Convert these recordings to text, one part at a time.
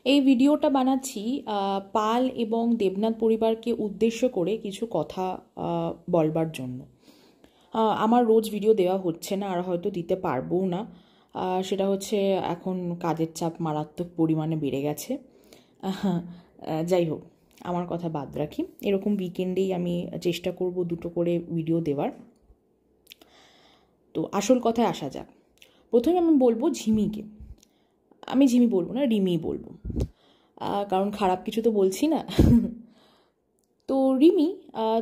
এই ভিডিওটা বানাচ্ছি পাল এবং দেবনাথ পরিবারকে উদ্দেশ্য করে কিছু কথা বলবার জন্য। আমার রোজ ভিডিও দেওয়া হচ্ছে না, আর হয়তো দিতে পারবও না। সেটা হচ্ছে এখন কাজের চাপ মারাত্মক পরিমাণে বেড়ে গেছে। যাই হোক, আমার কথা বাদ রাখি। এরকম উইকেন্ডেই আমি চেষ্টা করব দুটো করে ভিডিও দেওয়ার। তো আসল কথায় আসা যাক। প্রথমে আমি বলবো ঝিমিকে। আমি ঝিমি বলবো না, রিমি বলবো, কারণ খারাপ কিছু তো বলছি না। তো রিমি,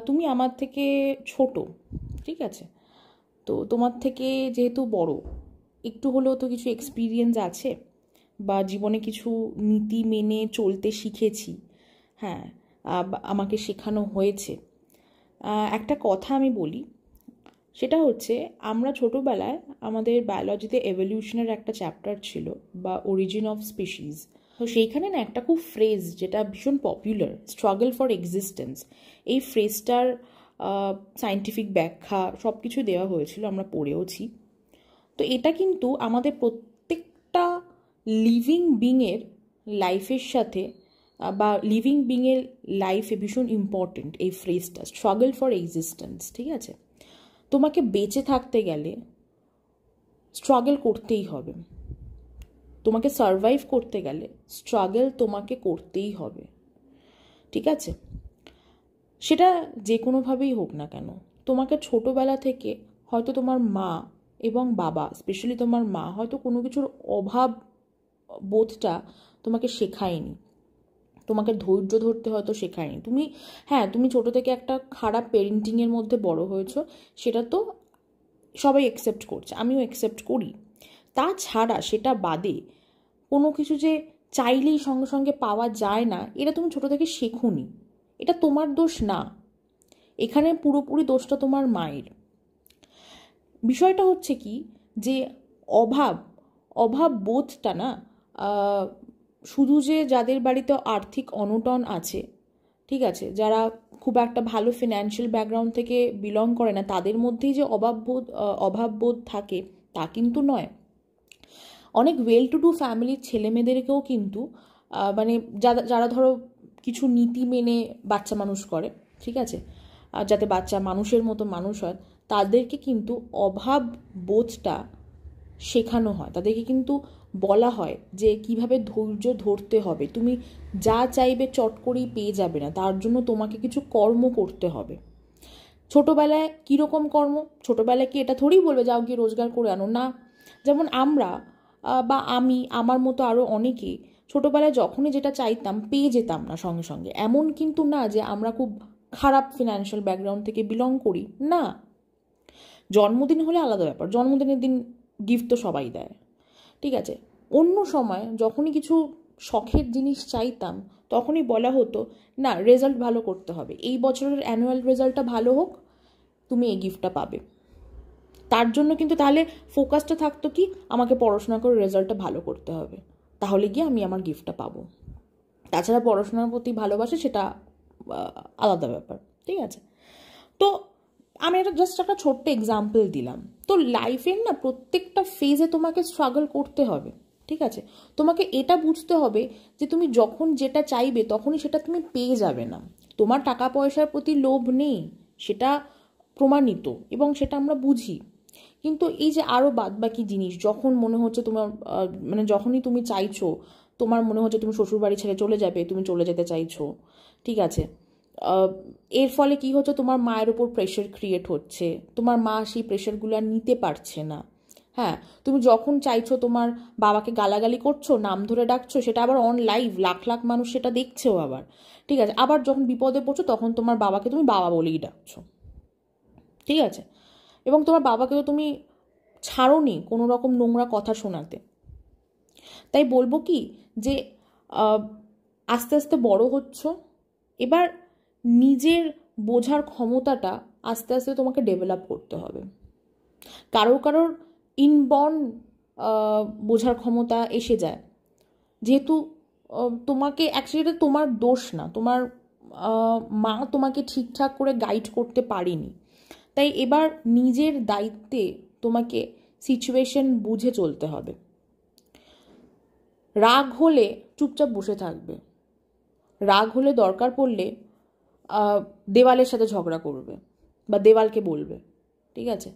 তুমি আমার থেকে ছোট, ঠিক আছে? তো তোমার থেকে যেহেতু বড়, একটু হলেও তো কিছু এক্সপিরিয়েন্স আছে, বা জীবনে কিছু নীতি মেনে চলতে শিখেছি। হ্যাঁ, আমাকে শেখানো হয়েছে। একটা কথা আমি বলি, সেটা হচ্ছে আমরা ছোটোবেলায় আমাদের বায়োলজিতে এভলিউশনের একটা চ্যাপ্টার ছিল, বা অরিজিন অফ স্পিসিস। তো সেইখানে না একটা খুব ফ্রেজ যেটা ভীষণ পপুলার, স্ট্রাগল ফর এক্সিস্টেন্স। এই ফ্রেজটার সায়েন্টিফিক ব্যাখ্যা সব কিছু দেওয়া হয়েছিল, আমরা পড়েওছি। তো এটা কিন্তু আমাদের প্রত্যেকটা লিভিং বিংয়ের লাইফের সাথে, বা লিভিং বিংয়ের লাইফে ভীষণ ইম্পর্টেন্ট এই ফ্রেজটা, স্ট্রাগল ফর এক্সিস্টেন্স। ঠিক আছে? তোমাকে বেঁচে থাকতে গেলে স্ট্রাগল করতেই হবে, তোমাকে সারভাইভ করতে গেলে স্ট্রাগল তোমাকে করতেই হবে। ঠিক আছে? সেটা যে কোনোভাবেই হোক না কেন, তোমাকে ছোটোবেলা থেকে হয়তো তোমার মা এবং বাবা, স্পেশালি তোমার মা, হয়তো কোনো কিছুর অভাব বোধটা তোমাকে শেখায়নি, তোমাকে ধৈর্য ধরতে হয়তো শেখায়নি। তুমি ছোটো থেকে একটা খারাপ পেরেন্টিংয়ের মধ্যে বড় হয়েছো, সেটা তো সবাই অ্যাকসেপ্ট করছে, আমিও অ্যাকসেপ্ট করি। তাছাড়া সেটা বাদে কোনো কিছু যে চাইলেই সঙ্গে সঙ্গে পাওয়া যায় না, এটা তুমি ছোটো থেকে শেখোনি। এটা তোমার দোষ না, এখানে পুরোপুরি দোষটা তোমার মায়ের। বিষয়টা হচ্ছে কি, যে অভাব বোধটা না, শুধু যে যাদের বাড়িতে আর্থিক অনটন আছে, ঠিক আছে, যারা খুব একটা ভালো ফিনান্সিয়াল ব্যাকগ্রাউন্ড থেকে বিলং করে না, তাদের মধ্যেই যে অভাববোধ থাকে তা কিন্তু নয়। অনেক ওয়েল টু ডু ফ্যামিলির ছেলেমেয়েদেরকেও কিন্তু মানে যারা ধরো কিছু নীতি মেনে বাচ্চা মানুষ করে, ঠিক আছে, আর যাতে বাচ্চা মানুষের মতো মানুষ হয়, তাদেরকে কিন্তু অভাব বোধটা শেখানো হয়। তাদেরকে কিন্তু বলা হয় যে কিভাবে ধৈর্য ধরতে হবে। তুমি যা চাইবে চট করেই পেয়ে যাবে না, তার জন্য তোমাকে কিছু কর্ম করতে হবে। ছোটোবেলায় কীরকম কর্ম? ছোটোবেলায় কি এটা থোড়ি বলবে যাও গিয়ে রোজগার করে আনো? না। যেমন আমরা, বা আমি, আমার মতো আরও অনেকে ছোটোবেলায় যখনই যেটা চাইতাম পেয়ে যেতাম না সঙ্গে সঙ্গে। এমন কিন্তু না যে আমরা খুব খারাপ ফিনান্সিয়াল ব্যাকগ্রাউন্ড থেকে বিলং করি, না। জন্মদিন হলে আলাদা ব্যাপার, জন্মদিনের দিন গিফট তো সবাই দেয়, ঠিক আছে। অন্য সময় যখনই কিছু শখের জিনিস চাইতাম, তখনই বলা হতো না, রেজাল্ট ভালো করতে হবে, এই বছরের অ্যানুয়াল রেজাল্টটা ভালো হোক, তুমি এই গিফটটা পাবে। তার জন্য কিন্তু তাহলে ফোকাসটা থাকতো কি, আমাকে পড়াশোনা করে রেজাল্টটা ভালো করতে হবে, তাহলে গিয়ে আমি আমার গিফটটা পাবো। তাছাড়া পড়াশোনার প্রতি ভালোবাসে, সেটা আলাদা ব্যাপার, ঠিক আছে। তো আমি জাস্ট একটা ছোট্ট এক্সাম্পল দিলাম। তো লাইফের না প্রত্যেকটা ফেজে তোমাকে স্ট্রাগল করতে হবে, ঠিক আছে। তোমাকে এটা বুঝতে হবে যে তুমি যখন যেটা চাইবে তখনই সেটা তুমি পেয়ে যাবে না। তোমার টাকা পয়সার প্রতি লোভ নেই, সেটা প্রমাণিত, এবং সেটা আমরা বুঝি। কিন্তু এই যে আরও বাদবাকি জিনিস, যখন মনে হচ্ছে তোমার মানে যখনই তুমি চাইছো, তোমার মনে হচ্ছে তুমি শ্বশুরবাড়ি ছেড়ে চলে যাবে, তুমি চলে যেতে চাইছো, ঠিক আছে, এর ফলে কি হচ্ছে, তোমার মায়ের ওপর প্রেশার ক্রিয়েট হচ্ছে, তোমার মা সেই প্রেশারগুলো আর নিতে পারছে না। হ্যাঁ, তুমি যখন চাইছো তোমার বাবাকে গালাগালি করছো, নাম ধরে ডাকছো, সেটা আবার অন লাইভ লাখ লাখ মানুষ সেটা দেখছেও আবার, ঠিক আছে। আবার যখন বিপদে পড়ছো তখন তোমার বাবাকে তুমি বাবা বলেই ডাকছো, ঠিক আছে। এবং তোমার বাবাকে তো তুমি ছাড়োনি কোনো রকম নোংরা কথা শোনাতে। তাই বলবো কি, যে আস্তে আস্তে বড় হচ্ছ, এবার নিজের বোঝার ক্ষমতাটা আস্তে আস্তে তোমাকে ডেভেলপ করতে হবে। কারোর ইনবর্ন বোঝার ক্ষমতা এসে যায়, যেহেতু তোমাকে অ্যাকচুয়ালি তোমার দোষ না, তোমার মা তোমাকে ঠিকঠাক করে গাইড করতে পারেনি। তাই এবার নিজের দায়িত্বে তোমাকে সিচুয়েশন বুঝে চলতে হবে। রাগ হলে চুপচাপ বসে থাকবে, রাগ হলে দরকার পড়লে দেওয়ালের সাথে ঝগড়া করবে বা দেওয়ালকে বলবে, ঠিক আছে?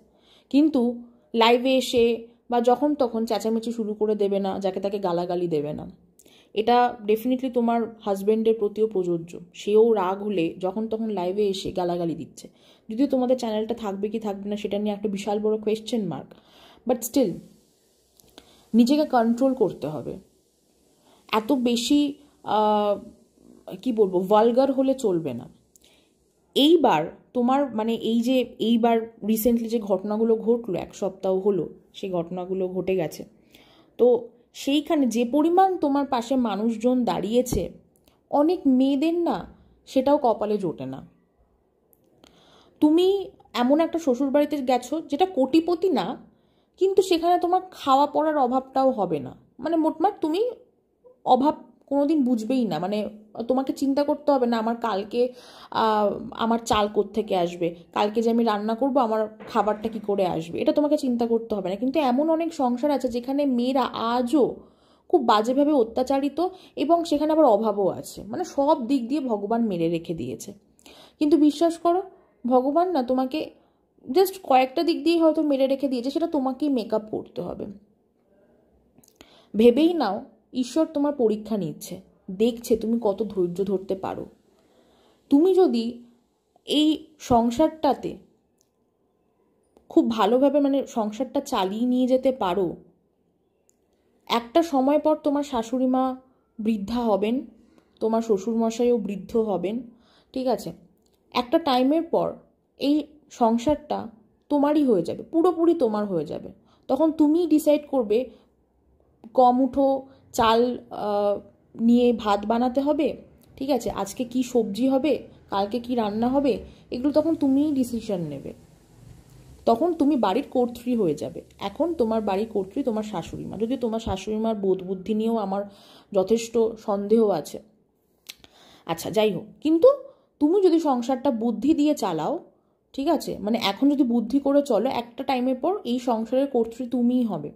কিন্তু লাইভে এসে বা যখন তখন চেঁচামেচি শুরু করে দেবে না, যাকে তাকে গালাগালি দেবে না। এটা ডেফিনেটলি তোমার হাজব্যান্ডের প্রতিও প্রযোজ্য। সেও রাগ হলে যখন তখন লাইভে এসে গালাগালি দিচ্ছে, যদিও তোমাদের চ্যানেলটা থাকবে কি থাকবে না সেটা নিয়ে একটা বিশাল বড় কোয়েশ্চেন মার্ক, বাট স্টিল নিজেকে কন্ট্রোল করতে হবে। এত বেশি কি বলবো, ভালগার হলে চলবে না। এইবার তোমার মানে এইবার রিসেন্টলি যে ঘটনাগুলো ঘটলো, 1 সপ্তাহ হলো সেই ঘটনাগুলো ঘটে গেছে, তো সেইখানে যে পরিমাণ তোমার পাশে মানুষজন দাঁড়িয়েছে, অনেক মেয়েদের না সেটাও কপালে জোটে না। তুমি এমন একটা শ্বশুরবাড়িতে গেছো যেটা কোটিপতি না, কিন্তু সেখানে তোমার খাওয়া পড়ার অভাবটাও হবে না। মানে মোটমাট তুমি অভাব কোনোদিন বুঝবেই না। মানে তোমাকে চিন্তা করতে হবে না আমার কালকে আমার চাল কোত্থেকে আসবে, কালকে যে আমি রান্না করব আমার খাবারটা কি করে আসবে, এটা তোমাকে চিন্তা করতে হবে না। কিন্তু এমন অনেক সংসার আছে যেখানে মেয়েরা আজও খুব বাজেভাবে অত্যাচারিত, এবং সেখানে আবার অভাবও আছে। মানে সব দিক দিয়ে ভগবান মেরে রেখে দিয়েছে। কিন্তু বিশ্বাস করো, ভগবান না তোমাকে জাস্ট কয়েকটা দিক দিয়ে হয়তো মেরে রেখে দিয়েছে, সেটা তোমাকেই মেকআপ করতে হবে। ভেবেই নাও ঈশ্বর তোমার পরীক্ষা নিচ্ছে, দেখছে তুমি কত ধৈর্য ধরতে পারো। তুমি যদি এই সংসারটাতে খুব ভালোভাবে মানে সংসারটা চালিয়ে নিয়ে যেতে পারো, একটা সময় পর তোমার শাশুড়ি মা বৃদ্ধা হবেন, তোমার শ্বশুরমশাইও বৃদ্ধ হবেন, ঠিক আছে? একটা টাইমের পর এই সংসারটা তোমারই হয়ে যাবে, পুরোপুরি তোমার হয়ে যাবে। তখন তুমিই ডিসাইড করবে কম মুঠো চাল নিয়ে ভাত বানাতে হবে, ঠিক আছে? আজকে কি সবজি হবে, কালকে কি রান্না হবে, এগুলো তখন তুমিই ডিসিশন নেবে। তখন তুমি বাড়ির কর্ত্রী হয়ে যাবে। এখন তোমার বাড়ির কর্ত্রী তোমার শাশুড়ি মা। যদি তোমার শাশুড়ি মার বোধ বুদ্ধি নিয়েও আমার যথেষ্ট সন্দেহ আছে, আচ্ছা যাই হোক, কিন্তু তুমি যদি সংসারটা বুদ্ধি দিয়ে চালাও, ঠিক আছে, মানে এখন যদি বুদ্ধি করে চলো, একটা টাইমের পর এই সংসারের কর্ত্রী তুমিই হবে।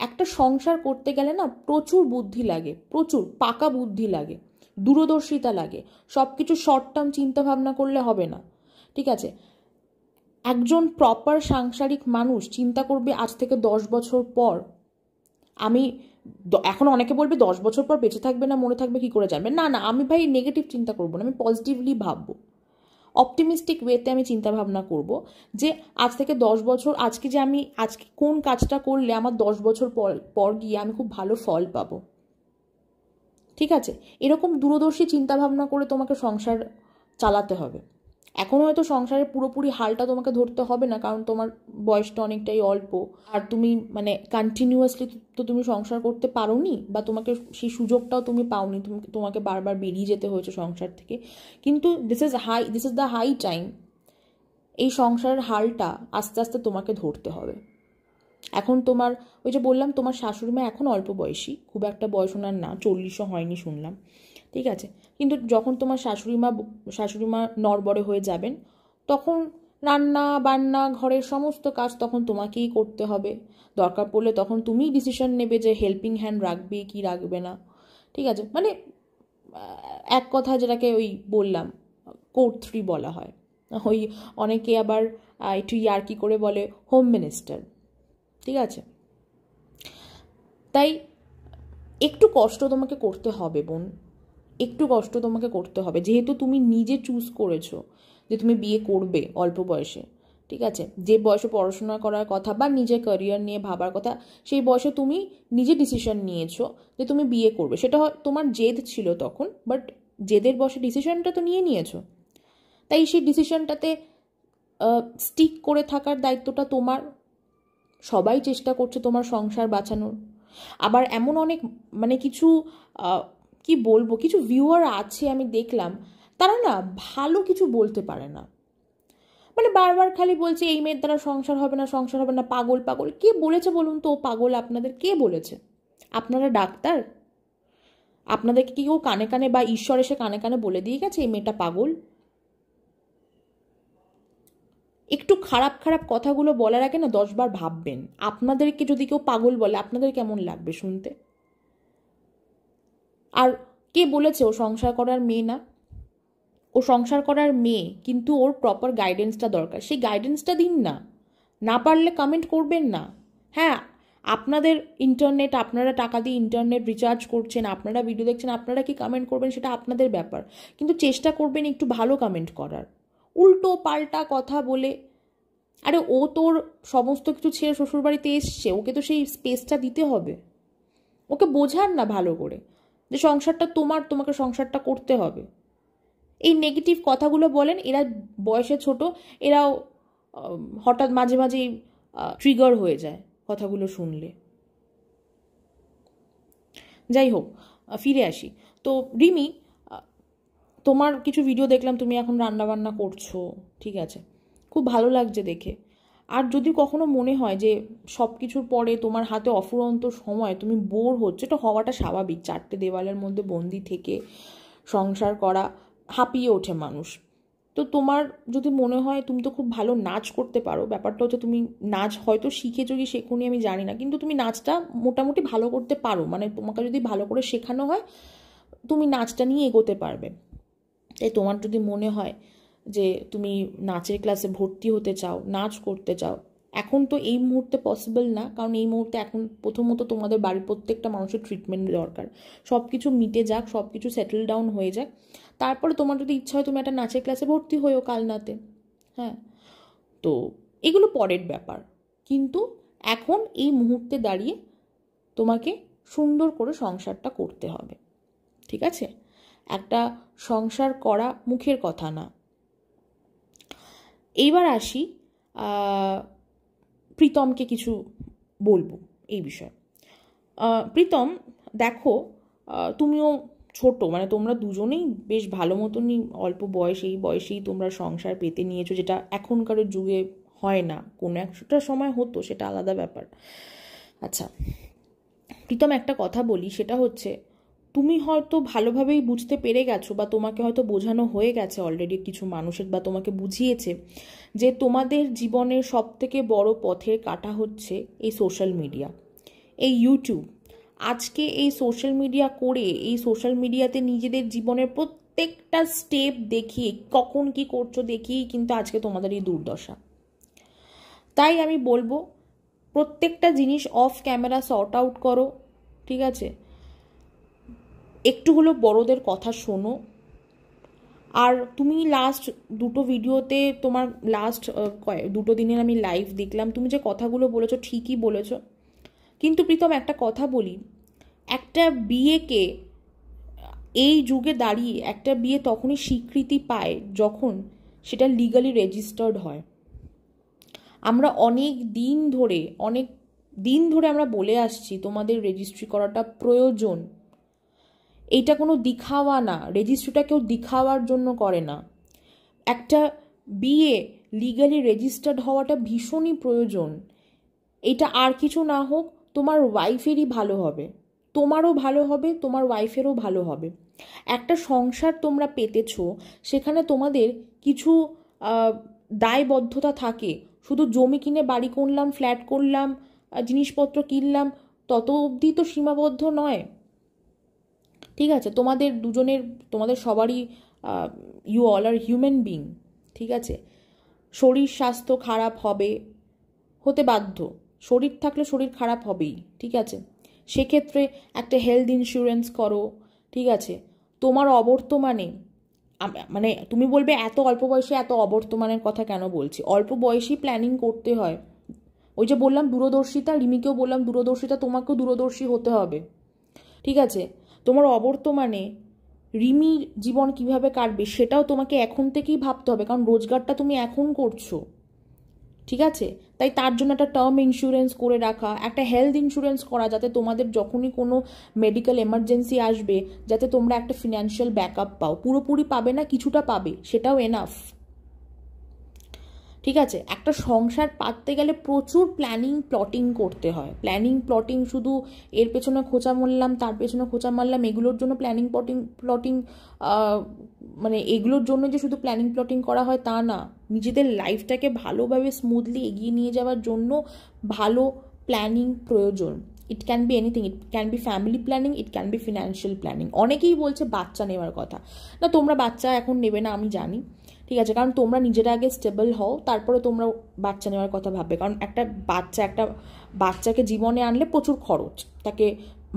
একটা সংসার করতে গেলে না প্রচুর বুদ্ধি লাগে, প্রচুর পাকা বুদ্ধি লাগে, দূরদর্শিতা লাগে। সব কিছু শর্ট টার্ম চিন্তা ভাবনা করলে হবে না, ঠিক আছে? একজন প্রপার সাংসারিক মানুষ চিন্তা করবে আজ থেকে 10 বছর পর আমি, এখন অনেকে বলবে 10 বছর পর বেঁচে থাকবে না মরে থাকবে কি করে জানবে। না না, আমি ভাই নেগেটিভ চিন্তা করবো না, আমি পজিটিভলি ভাববো, অপটিমিস্টিক ওয়েতে আমি চিন্তা ভাবনা করব যে আজ থেকে 10 বছর, আজকে যে আমি আজকে কোন কাজটা করলে আমার 10 বছর পর গিয়ে আমি খুব ভালো ফল পাবো, ঠিক আছে? এরকম দূরদর্শী চিন্তা ভাবনা করে তোমাকে সংসার চালাতে হবে। এখন হয়তো সংসারের পুরোপুরি হালটা তোমাকে ধরতে হবে না, কারণ তোমার বয়সটা অনেকটাই অল্প, আর তুমি মানে কন্টিনিউয়াসলি তো তুমি সংসার করতে পারোনি, বা তোমাকে সেই সুযোগটাও তুমি পাওনি, তোমাকে বারবার বেরিয়ে যেতে হয়েছে সংসার থেকে। কিন্তু this is the high time এই সংসারের হালটা আস্তে আস্তে তোমাকে ধরতে হবে। এখন তোমার ওই যে বললাম তোমার শাশুড়ি মা এখন অল্প বয়সী, খুব একটা বয়স ওনার না, 40ও হয়নি শুনলাম, ঠিক আছে? কিন্তু যখন তোমার শাশুড়ি মা নড়বড়ে হয়ে যাবেন, তখন রান্না বান্না ঘরের সমস্ত কাজ তখন তোমাকেই করতে হবে। দরকার পড়লে তখন তুমিই ডিসিশন নেবে যে হেল্পিং হ্যান্ড রাখবে কি রাখবে না, ঠিক আছে? মানে এক কথা যেটাকে ওই বললাম কর্ত্রী বলা হয়, ওই অনেকে আবার একটু ইয়ার্কি করে বলে হোম মিনিস্টার, ঠিক আছে? তাই একটু কষ্ট তোমাকে করতে হবে বোন, একটু কষ্ট তোমাকে করতে হবে, যেহেতু তুমি নিজে চুজ করেছো যে তুমি বিয়ে করবে অল্প বয়সে, ঠিক আছে? যে বয়সে পড়াশোনা করার কথা বা নিজের ক্যারিয়ার নিয়ে ভাবার কথা, সেই বয়সে তুমি নিজে ডিসিশন নিয়েছো যে তুমি বিয়ে করবে। সেটা তোমার জেদ ছিল তখন, বাট জেদের বয়সে ডিসিশনটা তো নিয়েছো। তাই সেই ডিসিশনটাতে স্টিক করে থাকার দায়িত্বটা তোমার। সবাই চেষ্টা করছে তোমার সংসার বাঁচানোর। আবার এমন অনেক মানে কিছু কি বলবো, কিছু ভিউয়ার আছে আমি দেখলাম, তারা না ভালো কিছু বলতে পারে না, মানে বারবার খালি বলছে এই মেয়ের দ্বারা সংসার হবে না, সংসার হবে না, পাগল পাগল। কে বলেছে বলুন তো ও পাগল? আপনাদের কে বলেছে? আপনারা ডাক্তার? আপনাদেরকে কি কেউ কানে কানে বা ঈশ্বর এসে কানে কানে বলে দিয়ে গেছে এই মেয়েটা পাগল? একটু খারাপ খারাপ কথাগুলো বলার আগে না 10 বার ভাববেন। আপনাদেরকে যদি কেউ পাগল বলে আপনাদের কেমন লাগবে শুনতে? আর কে বলেছে ও সংসার করার মেয়ে না? ও সংসার করার মেয়ে, কিন্তু ওর প্রপার গাইডেন্সটা দরকার। সেই গাইডেন্সটা দিন না। না পারলে কমেন্ট করবেন না। হ্যাঁ, আপনাদের ইন্টারনেট, আপনারা টাকা দিয়ে ইন্টারনেট রিচার্জ করছেন, আপনারা ভিডিও দেখছেন, আপনারা কি কমেন্ট করবেন সেটা আপনাদের ব্যাপার, কিন্তু চেষ্টা করবেন একটু ভালো কমেন্ট করার। উল্টো পাল্টা কথা বলে, আরে ও তোর সমস্ত কিছু ছেড়ে শ্বশুরবাড়িতে এসছে, ওকে তো সেই স্পেসটা দিতে হবে। ওকে বোঝান না ভালো করে যে সংসারটা তোমার, তোমাকে সংসারটা করতে হবে। এই নেগেটিভ কথাগুলো বলেন, এরা বয়সে ছোট, এরাও হঠাৎ মাঝে মাঝেই ট্রিগার হয়ে যায় কথাগুলো শুনলে। যাই হোক, ফিরে আসি। তো রিমি, তোমার কিছু ভিডিও দেখলাম, তুমি এখন রান্নাবান্না করছো, ঠিক আছে, খুব ভালো লাগছে দেখে। আর যদি কখনো মনে হয় যে সব কিছুর পরে তোমার হাতে অফুরন্ত সময়, তুমি বোর হচ্ছে, এটা হওয়াটা স্বাভাবিক। 4টে দেওয়ালের মধ্যে বন্দি থেকে সংসার করা হাঁপিয়ে ওঠে মানুষ। তো তোমার যদি মনে হয়, তুমি তো খুব ভালো নাচ করতে পারো, ব্যাপারটা হচ্ছে তুমি নাচ হয়তো শিখেছো কি শেখোনি আমি জানি না, কিন্তু তুমি নাচটা মোটামুটি ভালো করতে পারো, মানে তোমাকে যদি ভালো করে শেখানো হয় তুমি নাচটা নিয়ে এগোতে পারবে। তাই তোমার যদি মনে হয় যে তুমি নাচের ক্লাসে ভর্তি হতে চাও, নাচ করতে চাও, এখন তো এই মুহূর্তে পসিবল না, কারণ এই মুহূর্তে এখন প্রথমত তোমাদের বাড়ির প্রত্যেকটা মানুষের ট্রিটমেন্ট দরকার। সব কিছু মিটে যাক, সব কিছু সেটেল ডাউন হয়ে যাক, তারপরে তোমার যদি ইচ্ছা হয় তুমি একটা নাচের ক্লাসে ভর্তি হয়েও কালনাতে। হ্যাঁ, তো এগুলো পরের ব্যাপার, কিন্তু এখন এই মুহূর্তে দাঁড়িয়ে তোমাকে সুন্দর করে সংসারটা করতে হবে, ঠিক আছে? একটা সংসার করা মুখের কথা না। এইবার আসি, প্রীতমকে কিছু বলবো এই বিষয়ে। প্রীতম, দেখো, তুমিও ছোট, মানে তোমরা দুজনেই বেশ ভালো মতনই অল্প এই বয়সেই তোমরা সংসার পেতে নিয়েছো, যেটা এখনকার যুগে হয় না, কোনো একটা সময় হতো, সেটা আলাদা ব্যাপার। আচ্ছা প্রীতম, একটা কথা বলি, সেটা হচ্ছে তুমি হয়তো ভালোভাবেই বুঝতে পেরে গেছো, বা তোমাকে হয়তো বোঝানো হয়ে গেছে অলরেডি কিছু মানুষের, বা তোমাকে বুঝিয়েছে যে তোমাদের জীবনের সবথেকে বড় পথের কাঁটা হচ্ছে এই সোশ্যাল মিডিয়া, এই ইউটিউব। আজকে এই সোশ্যাল মিডিয়া করে, এই সোশ্যাল মিডিয়াতে নিজেদের জীবনের প্রত্যেকটা স্টেপ দেখিয়ে, কখন কি করছো দেখিয়েই কিন্তু আজকে তোমাদের এই দুর্দশা। তাই আমি বলবো, প্রত্যেকটা জিনিস অফ ক্যামেরা সর্ট আউট করো, ঠিক আছে? একটু হলো বড়দের কথা শোনো। আর তুমি লাস্ট দুটো ভিডিওতে, তোমার লাস্ট দুটো দিনের আমি লাইভ দেখলাম, তুমি যে কথাগুলো বলেছো ঠিকই বলেছো, কিন্তু প্রীতম একটা কথা বলি, একটা বিয়েকে এই যুগে দাঁড়িয়ে একটা বিয়ে তখনই স্বীকৃতি পায় যখন সেটা লিগালি রেজিস্টার্ড হয়। আমরা অনেক দিন ধরে আমরা বলে আসছি তোমাদের রেজিস্ট্রি করাটা প্রয়োজন। এইটা কোনো দিখাওয়া না, রেজিস্ট্রিটা কেউ দিখাওয়ার জন্য করে না। একটা বিয়ে লিগালি রেজিস্টার্ড হওয়াটা ভীষণই প্রয়োজন। এটা আর কিছু না হোক, তোমার ওয়াইফেরই ভালো হবে, তোমারও ভালো হবে, তোমার ওয়াইফেরও ভালো হবে। একটা সংসার তোমরা পেতেছো, সেখানে তোমাদের কিছু দায়বদ্ধতা থাকে। শুধু জমি কিনে বাড়ি করলাম, ফ্ল্যাট করলাম, জিনিসপত্র কিনলাম, তত অবধি তো সীমাবদ্ধ নয়, ঠিক আছে? তোমাদের দুজনের, তোমাদের সবারই, you all are human being, ঠিক আছে? শরীর স্বাস্থ্য খারাপ হতে বাধ্য, শরীর থাকলে শরীর খারাপ হবেই, ঠিক আছে? সেক্ষেত্রে একটা হেলথ ইন্স্যুরেন্স করো, ঠিক আছে? তোমার অবর্তমানে, মানে তুমি বলবে এত অল্প বয়সে এত অবর্তমানের কথা কেন বলছি, অল্প বয়সেই প্ল্যানিং করতে হয়। ওই যে বললাম দূরদর্শিতা, রিমিকেও বললাম দূরদর্শিতা, তোমাকেও দূরদর্শী হতে হবে, ঠিক আছে? তোমার অবর্তমানে রিমির জীবন কিভাবে কাটবে সেটাও তোমাকে এখন থেকেই ভাবতে হবে, কারণ রোজগারটা তুমি এখন করছো, ঠিক আছে? তাই তার জন্য একটা টার্ম ইন্স্যুরেন্স করে রাখা, একটা হেলথ ইন্স্যুরেন্স করা, যাতে তোমাদের যখনই কোনো মেডিকেল এমার্জেন্সি আসবে যাতে তোমরা একটা ফিনান্সিয়াল ব্যাকআপ পাও। পুরোপুরি পাবে না, কিছুটা পাবে, সেটাও এনাফ, ঠিক আছে? একটা সংসার পাততে গেলে প্রচুর প্ল্যানিং প্লটিং করতে হয়। প্ল্যানিং প্লটিং শুধু এর পেছনে খোঁচা মারলাম, তার পেছনে খোঁচা মারলাম, এগুলোর জন্য প্ল্যানিং প্লটিং মানে এগুলোর জন্য যে শুধু প্ল্যানিং প্লটিং করা হয় তা না, নিজেদের লাইফটাকে ভালোভাবে স্মুথলি এগিয়ে নিয়ে যাওয়ার জন্য ভালো প্ল্যানিং প্রয়োজন। It can be anything, it can be family planning, it can be financial planning. অনেকেই বলছে বাচ্চা নেওয়ার কথা, না তোমরা বাচ্চা এখন নেবে না আমি জানি, ঠিক আছে, কারণ তোমরা নিজেরা আগে স্টেবল হও, তারপরে তোমরা বাচ্চা নেওয়ার কথা ভাববে। কারণ একটা বাচ্চাকে জীবনে আনলে প্রচুর খরচ, তাকে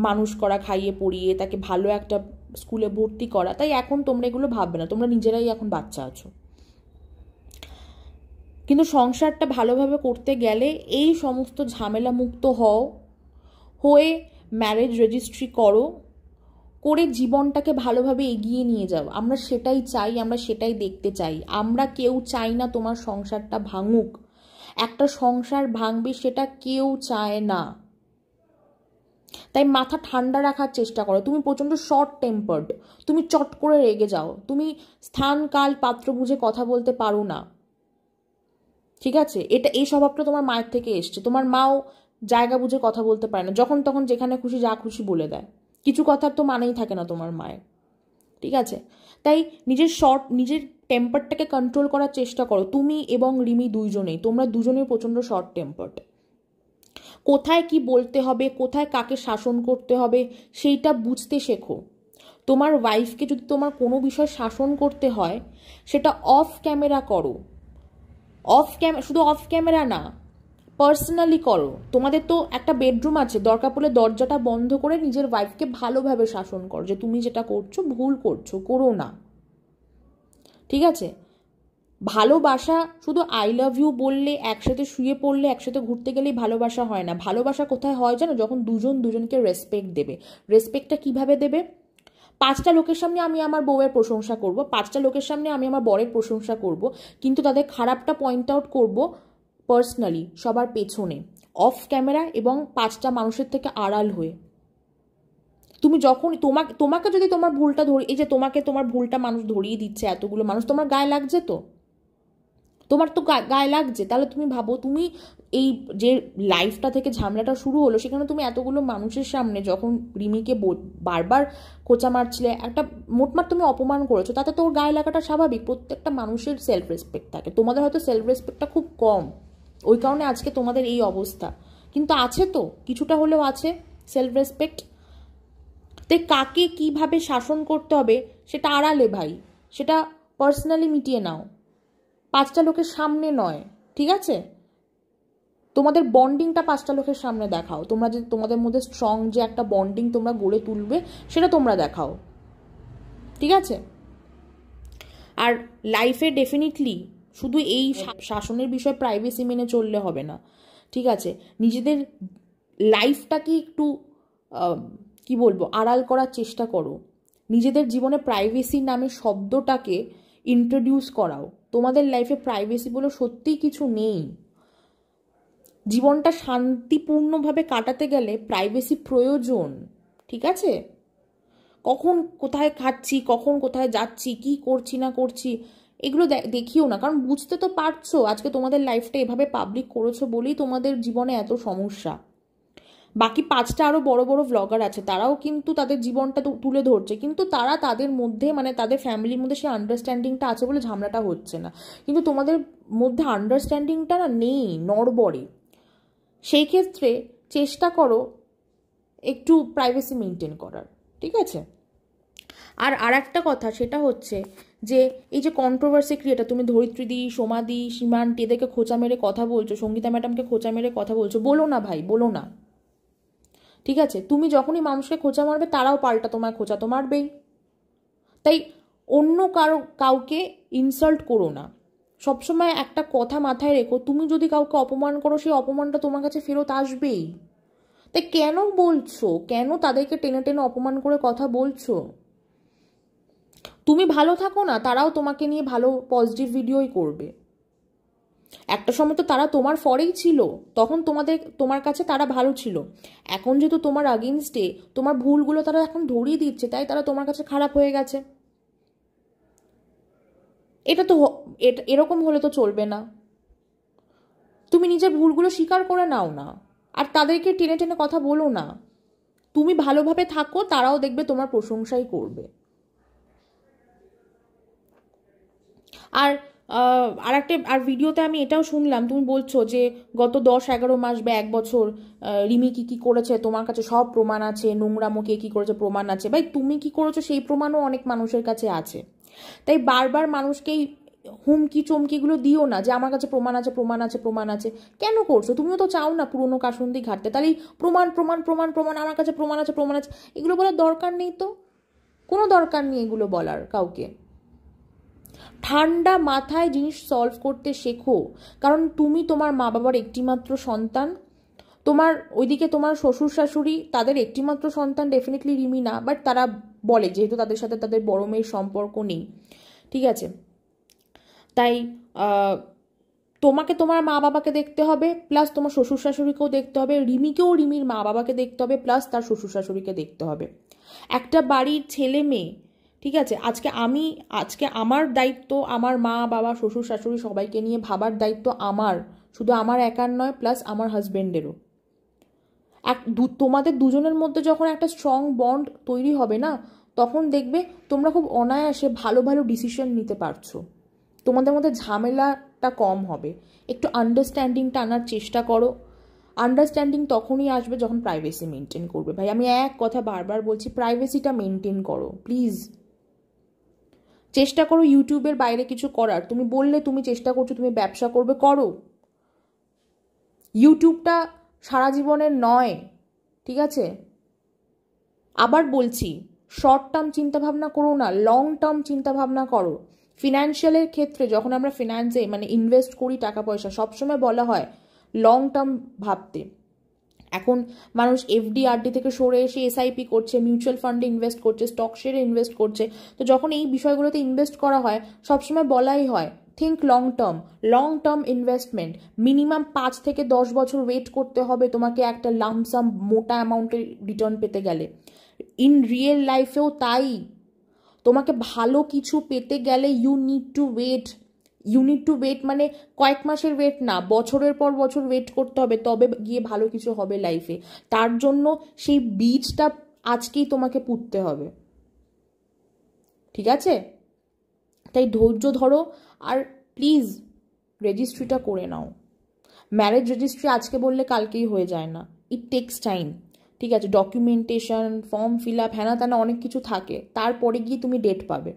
মানুষ করা, খাইয়ে পড়িয়ে তাকে ভালো একটা স্কুলে ভর্তি করা, তাই এখন তোমরা এগুলো ভাববে না, তোমরা নিজেরাই এখন বাচ্চা আছো। কিন্তু সংসারটা ভালোভাবে করতে গেলে এই সমস্ত ঝামেলা মুক্ত হয়ে ম্যারেজ রেজিস্ট্রি করে জীবনটাকে ভালোভাবে এগিয়ে নিয়ে যাও। আমরা সেটাই চাই, আমরা সেটাই দেখতে চাই। আমরা কেউ চাই না তোমার সংসারটা ভাঙুক। একটা সংসার ভাঙবে সেটা কেউ চায় না। তাই মাথা ঠান্ডা রাখার চেষ্টা করো। তুমি প্রচণ্ড শর্ট টেম্পার্ড, তুমি চট করে রেগে যাও, তুমি স্থান কাল পাত্র বুঝে কথা বলতে পারো না, ঠিক আছে? এই স্বভাবটা তোমার মায়ের থেকে এসছে। তোমার মাও জায়গা বুঝে কথা বলতে পারে না, যখন তখন যেখানে খুশি যা খুশি বলে দেয়, কিছু কথার তো মানেই থাকে না তোমার মায়ের, ঠিক আছে? তাই নিজের টেম্পারটাকে কন্ট্রোল করার চেষ্টা করো। তুমি এবং রিমি দুইজনেই, তোমরা দুজনেই প্রচণ্ড শর্ট টেম্পার্ড। কোথায় কি বলতে হবে, কোথায় কাকে শাসন করতে হবে সেইটা বুঝতে শেখো। তোমার ওয়াইফকে যদি তোমার কোনো বিষয় শাসন করতে হয় সেটা অফ ক্যামেরা করো, শুধু অফ ক্যামেরা না, পার্সোনালি করো। তোমাদের তো একটা বেডরুম আছে, দরকার পড়লে দরজাটা বন্ধ করে নিজের ওয়াইফকে ভালোভাবে শাসন করো যে তুমি যেটা করছো ভুল করছো, করো না, ঠিক আছে? ভালোবাসা শুধু আই লাভ ইউ বললে, একসাথে শুয়ে পড়লে, একসাথে ঘুরতে গেলেই ভালোবাসা হয় না। ভালোবাসা কোথায় হয় জানো? যখন দুজনকে রেসপেক্ট দেবে। রেসপেক্টটা কিভাবে দেবে? 5টা লোকের সামনে আমি আমার বউয়ের প্রশংসা করব, 5টা লোকের সামনে আমি আমার বরের প্রশংসা করব, কিন্তু তাদের খারাপটা পয়েন্ট আউট করব পার্সোনালি, সবার পেছনে, অফ ক্যামেরা এবং 5টা মানুষের থেকে আড়াল হয়ে। তুমি যখন তোমাকে যদি তোমার ভুলটা এই যে তোমার ভুলটা মানুষ ধরিয়ে দিচ্ছে, এতগুলো মানুষ, তোমার গায়ে লাগছে তো? তোমার তো গায়ে লাগছে। তাহলে তুমি ভাবো, তুমি এই যে লাইফটা থেকে ঝামেলাটা শুরু হলো, সেখানে তুমি এতগুলো মানুষের সামনে যখন রিমিকে বারবার খোঁচা মারছিলে, একটা মোটমাট তুমি অপমান করেছো, তাতে তোর গায়ে লাগাটা স্বাভাবিক। প্রত্যেকটা মানুষের সেলফ রেসপেক্ট থাকে, তোমাদের হয়তো সেলফ রেসপেক্টটা খুব কম, ওই কারণে আজকে তোমাদের এই অবস্থা, কিন্তু আছে তো, কিছুটা হলেও আছে সেলফ রেসপেক্ট। তাই কাকে কিভাবে শাসন করতে হবে সেটা আড়ালে ভাই, সেটা পার্সোনালি মিটিয়ে নাও, 5টা লোকের সামনে নয়, ঠিক আছে? তোমাদের বন্ডিংটা 5টা লোকের সামনে দেখাও। তোমরা যে তোমাদের মধ্যে স্ট্রং যে একটা বন্ডিং তোমরা গড়ে তুলবে সেটা তোমরা দেখাও, ঠিক আছে? আর লাইফে ডেফিনেটলি শুধু এই শাসনের বিষয় প্রাইভেসি মেনে চললে হবে না, ঠিক আছে? নিজেদের লাইফটাকে একটু কি বলবো, আড়াল করার চেষ্টা করো। নিজেদের জীবনে প্রাইভেসি নামে শব্দটাকে ইন্ট্রোডিউস করাও। তোমাদের লাইফে প্রাইভেসি বলে সত্যিই কিছু নেই। জীবনটা শান্তিপূর্ণভাবে কাটাতে গেলে প্রাইভেসি প্রয়োজন, ঠিক আছে? কখন কোথায় খাচ্ছি, কখন কোথায় যাচ্ছি, কি করছি না করছি, এগুলো দেখিও না, কারণ বুঝতে তো পারছো আজকে তোমাদের লাইফটা এভাবে পাবলিক করেছো বলেই তোমাদের জীবনে এত সমস্যা। বাকি 5টা আরও বড় বড় ভ্লগার আছে, তারাও কিন্তু তাদের জীবনটা তুলে ধরছে, কিন্তু তারা তাদের মধ্যে, মানে তাদের ফ্যামিলির মধ্যে সেই আন্ডারস্ট্যান্ডিংটা আছে বলে ঝামেলাটা হচ্ছে না, কিন্তু তোমাদের মধ্যে আন্ডারস্ট্যান্ডিংটা না নেই, নড়বড়ে। সেই ক্ষেত্রে চেষ্টা করো একটু প্রাইভেসি মেনটেন করার, ঠিক আছে? আর একটা কথা, সেটা হচ্ছে যে এই যে কন্ট্রোভার্সি ক্রিয়েটার, তুমি ধরিত্রীদি, সোমাদি, সীমান্তি এদেরকে খোঁচা মেরে কথা বলছো, সঙ্গীতা ম্যাডামকে খোঁচা মেরে কথা বলছো, বলো না ভাই, বলো না, ঠিক আছে? তুমি যখনই মানুষকে খোঁচা মারবে তারাও পাল্টা তোমার খোঁচা তো মারবেই। তাই অন্য কাউকে ইনসাল্ট করো না। সবসময় একটা কথা মাথায় রেখো, তুমি যদি কাউকে অপমান করো সেই অপমানটা তোমার কাছে ফেরত আসবেই। তাই কেন বলছো, কেন তাদেরকে টেনে টেনে অপমান করে কথা বলছো? তুমি ভালো থাকো না, তারাও তোমাকে নিয়ে ভালো পজিটিভ ভিডিওই করবে। একটা সময় তো তারা তোমার ফরেই ছিল, তখন তোমার কাছে তারা ভালো ছিল। এখন যেহেতু তোমার আগেনস্টে, তোমার ভুলগুলো তারা এখন ধরিয়ে দিচ্ছে, তাই তারা তোমার কাছে খারাপ হয়ে গেছে। এরকম হলে তো চলবে না। তুমি নিজের ভুলগুলো স্বীকার করে নাও না, আর তাদেরকে টেনে টেনে কথা বলো না। তুমি ভালোভাবে থাকো, তারাও দেখবে তোমার প্রশংসাই করবে। আর আর ভিডিওতে আমি এটাও শুনলাম, তুমি বলছো যে গত 10-11 মাস বা 1 বছর রিমি কি করেছে তোমার কাছে সব প্রমাণ আছে, নোংরামো কে কি করেছে প্রমাণ আছে। ভাই তুমি কি করেছো সেই প্রমাণও অনেক মানুষের কাছে আছে। তাই বারবার মানুষকেই হুমকি চমকিগুলো দিও না যে আমার কাছে প্রমাণ আছে প্রমাণ আছে প্রমাণ আছে। কেন করছো? তুমিও তো চাও না পুরনো কাসুন্দি ঘাটতে, তাহলে প্রমাণ প্রমাণ প্রমাণ প্রমাণ, আমার কাছে প্রমাণ আছে প্রমাণ আছে, এগুলো বলার দরকার নেই তো, কোনো দরকার নেই এগুলো বলার কাউকে। ঠান্ডা মাথায় জিনিস সলভ করতে শেখো, কারণ তুমি তোমার মা বাবার একটিমাত্র সন্তান। তোমার ওইদিকে তোমার শ্বশুর শাশুড়ি তাদের একটিমাত্র সন্তান, ডেফিনেটলি রিমি না, বাট তারা বলে যেহেতু তাদের সাথে তাদের বড় মেয়ের সম্পর্ক নেই, ঠিক আছে। তাই তোমাকে তোমার মা বাবাকে দেখতে হবে, প্লাস তোমার শ্বশুর শাশুড়িকেও দেখতে হবে, রিমিকেও রিমির মা বাবাকে দেখতে হবে, প্লাস তার শ্বশুর শাশুড়িকে দেখতে হবে। একটা বাড়ির ছেলে মেয়ে, ঠিক আছে, আজকে আমার দায়িত্ব আমার মা বাবা শ্বশুর শাশুড়ি সবাইকে নিয়ে ভাবার দায়িত্ব আমার, শুধু আমার একার নয়, প্লাস আমার হাজবেন্ডেরও। তোমাদের দুজনের মধ্যে যখন একটা স্ট্রং বন্ড তৈরি হবে না, তখন দেখবে তোমরা খুব অনায়াসে ভালো ভালো ডিসিশন নিতে পারছো, তোমাদের মধ্যে ঝামেলাটা কম হবে। একটু আন্ডারস্ট্যান্ডিংটা আনার চেষ্টা করো। আন্ডারস্ট্যান্ডিং তখনই আসবে যখন প্রাইভেসি মেনটেন করবে। ভাই আমি এক কথা বারবার বলছি, প্রাইভেসিটা মেনটেন করো প্লিজ। চেষ্টা করো ইউটিউবের বাইরে কিছু করার। তুমি বললে তুমি চেষ্টা করছো তুমি ব্যবসা করবে, করো। ইউটিউবটা সারা জীবনের নয়, ঠিক আছে। আবার বলছি, শর্ট টার্ম চিন্তাভাবনা করো না, লং টার্ম চিন্তাভাবনা করো। ফিনান্সিয়ালের ক্ষেত্রে যখন আমরা ফিনান্সে মানে ইনভেস্ট করি টাকা পয়সা, সবসময় বলা হয় লং টার্ম ভাবতে। এখন মানুষ এফডি আরডি থেকে সরে এসে এসআইপি করছে, মিউচুয়াল ফান্ডে ইনভেস্ট করছে, স্টক শেয়ারে ইনভেস্ট করছে। তো যখন এই বিষয়গুলোতে ইনভেস্ট করা হয়, সবসময় বলাই হয় think long term investment. Minimum 5 থেকে 10 বছর ওয়েট করতে হবে তোমাকে একটা লামসাম মোটা অ্যামাউন্টের রিটার্ন পেতে গেলে। ইন রিয়েল লাইফেও তাই, তোমাকে ভালো কিছু পেতে গেলে ইউ নিড টু ওয়েট, মানে কয়েক মাসের ওয়েট না, বছরের পর বছর ওয়েট করতে হবে, তবে গিয়ে ভালো কিছু হবে লাইফে। তার জন্য সেই বীজটা আজকেই তোমাকে পুঁততে হবে, ঠিক আছে। তাই ধৈর্য ধরো, আর প্লিজ রেজিস্ট্রিটা করে নাও। ম্যারেজ রেজিস্ট্রি আজকে বললে কালকেই হয়ে যায় না, ইট টেক্স টাইম, ঠিক আছে। ডকুমেন্টেশন, ফর্ম ফিল আপ, হ্যানা ত্যানা অনেক কিছু থাকে, তারপরে গিয়ে তুমি ডেট পাবে।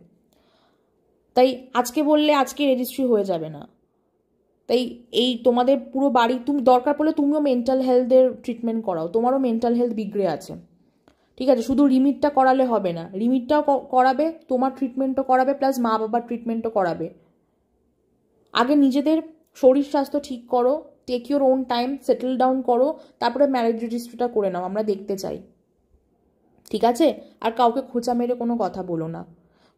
তাই আজকে বললে আজকে রেজিস্ট্রি হয়ে যাবে না। তাই এই তোমাদের পুরো বাড়ি, তুমি দরকার পড়লে তুমিও মেন্টাল হেলথের ট্রিটমেন্ট করাও, তোমারও মেন্টাল হেলথ বিগড়ে আছে, ঠিক আছে। শুধু রিমিটটা করালে হবে না, রিমিটটাও করাবে, তোমার ট্রিটমেন্টও করাবে, প্লাস মা বাবার ট্রিটমেন্টও করাবে। আগে নিজেদের শরীর স্বাস্থ্য ঠিক করো, take your own time, settle down করো, তারপরে ম্যারেজ রেজিস্ট্রিটা করে নাও, আমরা দেখতে চাই, ঠিক আছে। আর কাউকে খোঁচা মেরে কোনো কথা বলো না,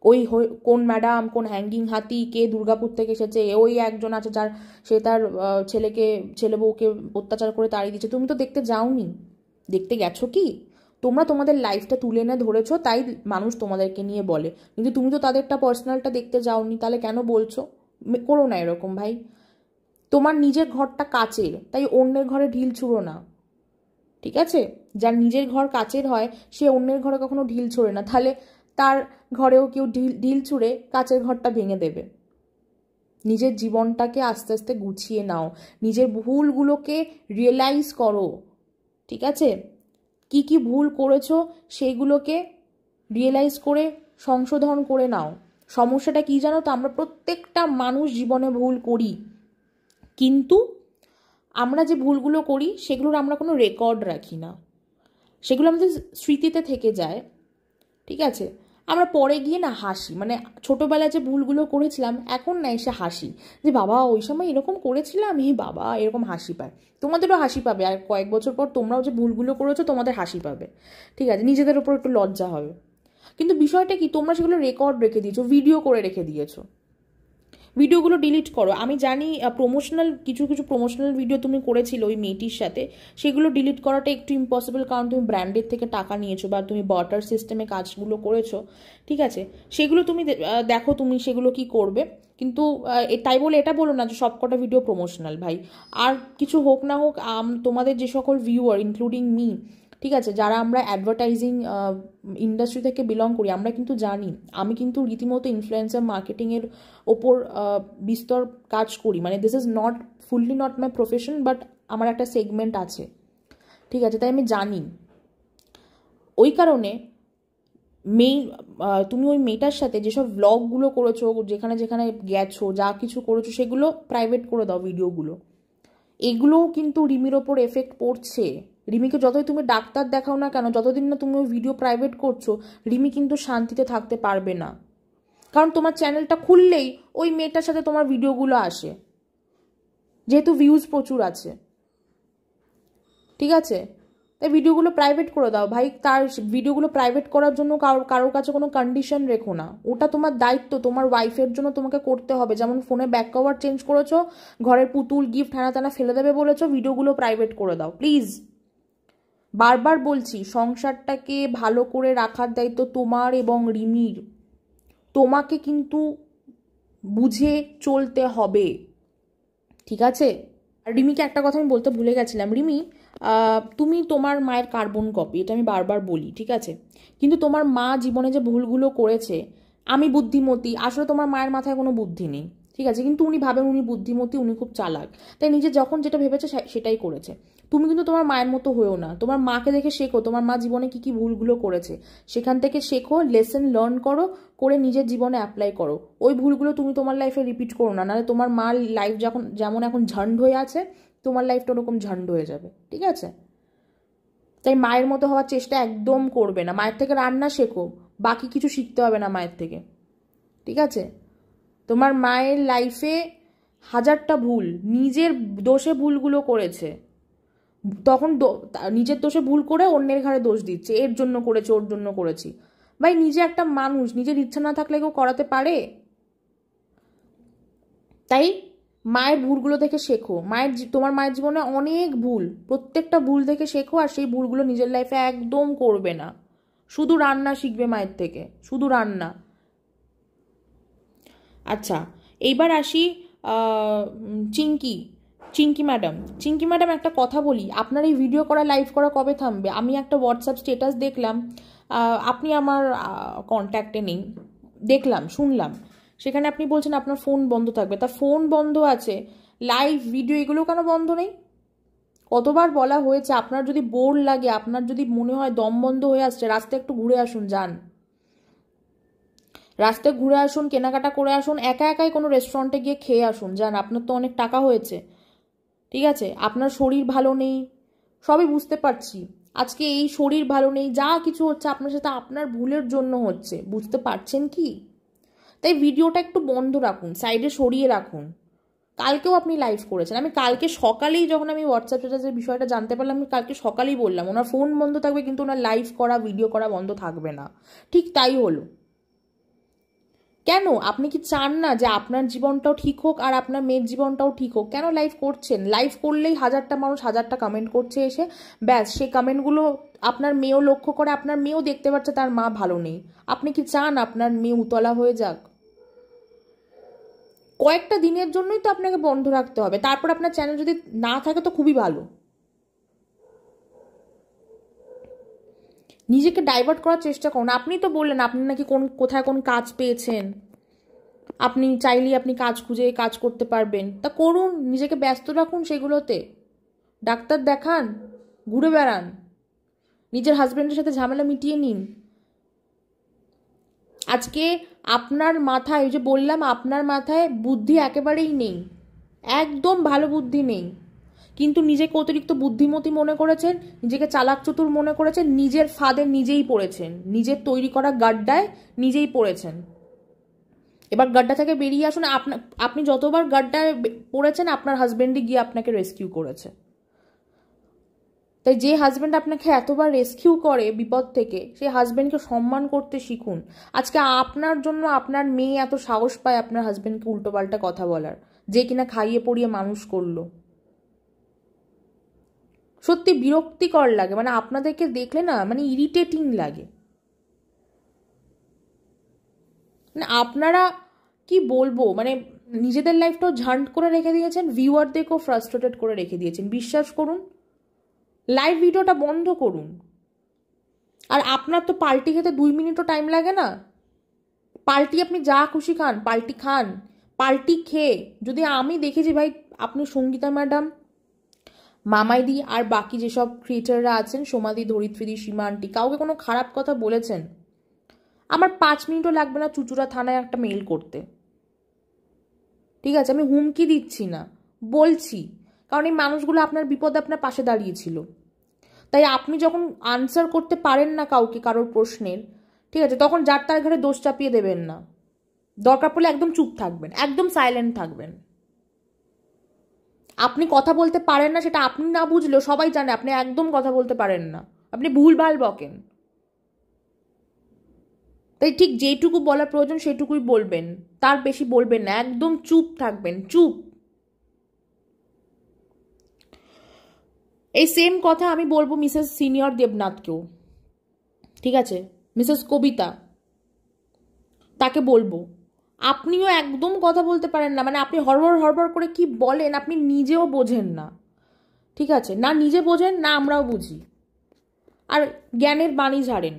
ওই কোন ম্যাডাম, কোন হ্যাঙ্গিং হাতি, কে দুর্গাপুর থেকে এসেছে, ওই একজন আছে যার সে তার ছেলে বউকে অত্যাচার করে তাড়িয়ে দিচ্ছে। তুমি তো দেখতে যাওনি, দেখতে গেছো কি? তোমরা তোমাদের লাইফটা তুলে এনে ধরেছো, তাই মানুষ তোমাদেরকে নিয়ে বলে, কিন্তু তুমি তো তাদেরটা পার্সোনালটা দেখতে যাওনি, তাহলে কেন বলছো? করো না এরকম ভাই। তোমার নিজের ঘরটা কাচের, তাই অন্যের ঘরে ঢিল ছুঁড়ো না, ঠিক আছে। যার নিজের ঘর কাচের হয় সে অন্যের ঘরে কখনো ঢিল ছোড়ে না, তাহলে তার ঘরেও কেউ ঢিল ছুঁড়ে কাচের ঘরটা ভেঙে দেবে। নিজের জীবনটাকে আস্তে আস্তে গুছিয়ে নাও, নিজের ভুলগুলোকে রিয়েলাইজ করো, ঠিক আছে। কি কি ভুল করেছো সেইগুলোকে রিয়েলাইজ করে সংশোধন করে নাও। সমস্যাটা কি জানো তো, আমরা প্রত্যেকটা মানুষ জীবনে ভুল করি, কিন্তু আমরা যে ভুলগুলো করি সেগুলোর আমরা কোনো রেকর্ড রাখি না, সেগুলো আমাদের স্মৃতিতে থেকে যায়, ঠিক আছে। আমরা পরে গিয়ে না হাসি, মানে ছোটোবেলায় যে ভুলগুলো করেছিলাম এখন না এসে হাসি যে বাবা ওই সময় এরকম করেছিলাম, বাবা এরকম হাসি পায়। তোমাদেরও হাসি পাবে, আর কয়েক বছর পর তোমরাও যে ভুলগুলো করেছো তোমাদের হাসি পাবে, ঠিক আছে, নিজেদের ওপর একটু লজ্জা হবে। কিন্তু বিষয়টা কি, তোমরা সেগুলো রেকর্ড রেখে দিয়েছো, ভিডিও করে রেখে দিয়েছো, ভিডিওগুলো ডিলিট করো। আমি জানি কিছু প্রমোশনাল ভিডিও তুমি করেছিলে ওই মেয়েটির সাথে, সেগুলো ডিলিট করাটা একটু ইম্পসিবল, কারণ তুমি ব্র্যান্ডের থেকে টাকা নিয়েছো বা তুমি বার্টার সিস্টেমে কাজগুলো করেছো, ঠিক আছে। সেগুলো তুমি দেখো তুমি সেগুলো কি করবে, কিন্তু তাই বলে এটা বলো না যে সবকটা ভিডিও প্রমোশনাল। ভাই আর কিছু হোক না হোক, তোমাদের যে সকল ভিউয়ার ইনক্লুডিং মি, ঠিক আছে, যারা আমরা অ্যাডভার্টাইজিং ইন্ডাস্ট্রি থেকে বিলং করি আমরা কিন্তু জানি, আমি কিন্তু রীতিমতো ইনফ্লুয়েন্সার মার্কেটিংয়ের ওপর বিস্তর কাজ করি, মানে this is not fully not my profession, but আমার একটা সেগমেন্ট আছে, ঠিক আছে, তাই আমি জানি। ওই কারণে তুমি ওই মেয়েটার সাথে যেসব ব্লগগুলো করেছো, যেখানে যেখানে গেছো, যা কিছু করেছো সেগুলো প্রাইভেট করে দাও ভিডিওগুলো। এগুলোও কিন্তু রিমির ওপর এফেক্ট পড়ছে। রিমিকে যতই তুমি ডাক্তার দেখাও না কেন, যতদিন না তুমি ওই ভিডিও প্রাইভেট করছো, রিমি কিন্তু শান্তিতে থাকতে পারবে না। কারণ তোমার চ্যানেলটা খুললেই ওই মেয়েটার সাথে তোমার ভিডিওগুলো আসে, যেহেতু ভিউজ প্রচুর আছে, ঠিক আছে, তাই ভিডিওগুলো প্রাইভেট করে দাও ভাই। তার ভিডিওগুলো প্রাইভেট করার জন্য কারোর কাছে কোনো কন্ডিশন রেখো না, ওটা তোমার দায়িত্ব, তোমার ওয়াইফের জন্য তোমাকে করতে হবে। যেমন ফোনে ব্যাক কভার চেঞ্জ করেছো, ঘরের পুতুল গিফট হ্যানা ত্যানা ফেলে দেবে বলেছো, ভিডিওগুলো প্রাইভেট করে দাও প্লিজ। বারবার বলছি, সংসারটাকে ভালো করে রাখার দায়িত্ব তোমার এবং রিমির। তোমাকে কিন্তু বুঝে চলতে হবে, ঠিক আছে। আর রিমিকে একটা কথা আমি বলতে ভুলে গেছিলাম, রিমি তুমি তোমার মায়ের কার্বন কপি, এটা আমি বারবার বলি, ঠিক আছে, কিন্তু তোমার মা জীবনে যে ভুলগুলো করেছে, আমি বুদ্ধিমতী, আসলে তোমার মায়ের মাথায় কোনো বুদ্ধি নেই, ঠিক আছে, কিন্তু উনি ভাবেন উনি বুদ্ধিমতী, উনি খুব চালাক, তাই নিজে যখন যেটা ভেবেছে সেটাই করেছে। তুমি কিন্তু তোমার মায়ের মতো হয়েও না, তোমার মাকে দেখে শেখো, তোমার মা জীবনে কি কি ভুলগুলো করেছে সেখান থেকে শেখো, লেসন লার্ন করো, করে নিজের জীবনে অ্যাপ্লাই করো। ওই ভুলগুলো তুমি তোমার লাইফে রিপিট করো না, নাহলে তোমার মার লাইফ যেমন এখন ঝন্ড হয়ে আছে, তোমার লাইফটা ওরকম ঝন্ড হয়ে যাবে, ঠিক আছে। তাই মায়ের মতো হওয়ার চেষ্টা একদম করবে না। মায়ের থেকে রান্না শেখো, বাকি কিছু শিখতে হবে না মায়ের থেকে, ঠিক আছে। তোমার মায়ের লাইফে হাজারটা ভুল, নিজের দোষে ভুলগুলো করেছে, তখন নিজের দোষে ভুল করে অন্যের ঘাড়ে দোষ দিচ্ছে, এর জন্য করেছে, ওর জন্য করেছি। ভাই নিজে একটা মানুষ, নিজের ইচ্ছা না থাকলে কেউ করাতে পারে? তাই মায়ের ভুলগুলো থেকে শেখো। তোমার মায়ের জীবনে অনেক ভুল, প্রত্যেকটা ভুল থেকে শেখো, আর সেই ভুলগুলো নিজের লাইফে একদম করবে না। শুধু রান্না শিখবে মায়ের থেকে, শুধু রান্না। আচ্ছা, এইবার আসি চিঙ্কি চিঙ্কি ম্যাডাম একটা কথা বলি, আপনার এই ভিডিও করা লাইভ করা কবে থামবে? আমি একটা হোয়াটসঅ্যাপ স্টেটাস দেখলাম, আপনি আমার কন্ট্যাক্টে নেই, দেখলাম শুনলাম, সেখানে আপনি বলছেন আপনার ফোন বন্ধ থাকবে। তা ফোন বন্ধ আছে, লাইভ ভিডিও এগুলো কেন বন্ধ নেই? কতবার বলা হয়েছে, আপনার যদি বোর লাগে, আপনার যদি মনে হয় দম বন্ধ হয়ে আসছে, রাস্তায় একটু ঘুরে আসুন, যান রাস্তায় ঘুরে আসুন, কেনাকাটা করে আসুন, একা একাই কোনো রেস্টুরেন্টে গিয়ে খেয়ে আসুন, যান, আপনার তো অনেক টাকা হয়েছে, ঠিক আছে। আপনার শরীর ভালো নেই, সবই বুঝতে পারছি, আজকে এই শরীর ভালো নেই, যা কিছু হচ্ছে আপনার সাথে আপনার ভুলের জন্য হচ্ছে, বুঝতে পারছেন কি? তাই ভিডিওটা একটু বন্ধ রাখুন, সাইডে সরিয়ে রাখুন। কালকেও আপনি লাইভ করেছেন, আমি কালকে সকালেই যখন আমি হোয়াটসঅ্যাপ স্ট্যাটাসের বিষয়টা জানতে পারলাম, আমি কালকে সকালেই বললাম ওনার ফোন বন্ধ থাকবে, কিন্তু ওনার লাইভ করা ভিডিও করা বন্ধ থাকবে না। ঠিক তাই হলো। কেন আপনি কি চান না যে আপনার জীবনটাও ঠিক হোক আর আপনার মেয়ের জীবনটাও ঠিক হোক? কেন লাইভ করছেন? লাইভ করলেই হাজারটা মানুষ হাজারটা কমেন্ট করছে এসে, ব্যাস সেই কমেন্টগুলো আপনার মেয়েও লক্ষ্য করে, আপনার মেয়েও দেখতে পাচ্ছে তার মা ভালো নেই। আপনি কি চান আপনার মেয়ে উতলা হয়ে যাক? কয়েকটা দিনের জন্যই তো আপনাকে বন্ধ রাখতে হবে, তারপর আপনার চ্যানেল যদি না থাকে তো খুবই ভালো। নিজেকে ডাইভার্ট করার চেষ্টা করুন। আপনি তো বললেন আপনি নাকি কোথায় কোন কাজ পেয়েছেন, আপনি চাইলেই আপনি কাজ খুঁজে কাজ করতে পারবেন, তা করুন, নিজেকে ব্যস্ত রাখুন সেগুলোতে, ডাক্তার দেখান, ঘুরে বেড়ান, নিজের হাজব্যান্ডের সাথে ঝামেলা মিটিয়ে নিন। আজকে আপনার মাথায়, ওই যে বললাম আপনার মাথায় বুদ্ধি একেবারেই নেই, একদম ভালো বুদ্ধি নেই, কিন্তু নিজেকে অতিরিক্ত বুদ্ধিমতী মনে করেছেন, নিজেকে চালাক চতুর মনে করেছেন, নিজের ফাঁদে নিজেই পড়েছেন, নিজের তৈরি করা গাড্ডায় নিজেই পড়েছেন। এবার গাড্ডা থেকে বেরিয়ে আসুন। আপনি যতবার গাড্ডায় পড়েছেন আপনার হাজব্যান্ডই গিয়ে আপনাকে রেস্কিউ করেছে। তাই যে হাজব্যান্ড আপনাকে এতবার রেস্কিউ করে বিপদ থেকে, সেই হাজব্যান্ডকে সম্মান করতে শিখুন। আজকে আপনার জন্য আপনার মেয়ে এত সাহস পায় আপনার হাজব্যান্ডকে উল্টোপাল্টা কথা বলার, যে কিনা খাইয়ে পড়িয়ে মানুষ করলো। সত্যি বিরক্তিকর লাগে, মানে আপনাদেরকে দেখলে না মানে ইরিটেটিং লাগে। মানে আপনারা কি বলবো, মানে নিজেদের লাইফটাও ঝান্ট করে রেখে দিয়েছেন, ভিউয়ারদেরকেও ফ্রাস্ট্রেটেড করে রেখে দিয়েছেন। বিশ্বাস করুন, লাইভ ভিডিওটা বন্ধ করুন, আর আপনার তো পাল্টি খেতে 2 মিনিটও টাইম লাগে না। পাল্টি আপনি যা খুশি খান, পাল্টি খান। পাল্টি খেয়ে যদি আমি দেখেছি ভাই, আপনি সঙ্গীতা ম্যাডাম, মামাইদি আর বাকি যেসব ক্রিয়েটাররা আছেন, সোমাদি, ধরিত্রীদি, সীমা আন্টি, কাউকে কোনো খারাপ কথা বলেছেন, আমার 5 মিনিটও লাগবে না চুচুড়া থানায় একটা মেইল করতে। ঠিক আছে, আমি হুমকি দিচ্ছি না, বলছি, কারণ এই মানুষগুলো আপনার বিপদে আপনার পাশে দাঁড়িয়েছিল। তাই আপনি যখন আনসার করতে পারেন না কাউকে কারোর প্রশ্নের, ঠিক আছে, তখন যার তার ঘরে দোষ চাপিয়ে দেবেন না। দরকার পড়লে একদম চুপ থাকবেন, একদম সাইলেন্ট থাকবেন। আপনি কথা বলতে পারেন না সেটা আপনি না বুঝলেও সবাই জানে আপনি একদম কথা বলতে পারেন না, আপনি ভুলভাল বকেন। তাই ঠিক যেটুকু বলার প্রয়োজন সেটুকুই বলবেন, তার বেশি বলবেন না, একদম চুপ থাকবেন, চুপ। এই সেম কথা আমি বলবো মিসেস সিনিয়র দেবনাথকেও, ঠিক আছে, মিসেস কবিতা, তাকে বলবো আপনিও একদম কথা বলতে পারেন না, মানে আপনি হড়বড় হড়বড় করে কি বলেন আপনি নিজেও বোঝেন না। ঠিক আছে, না নিজে বোঝেন না আমরাও বুঝি, আর জ্ঞানের বাণী ঝাড়েন।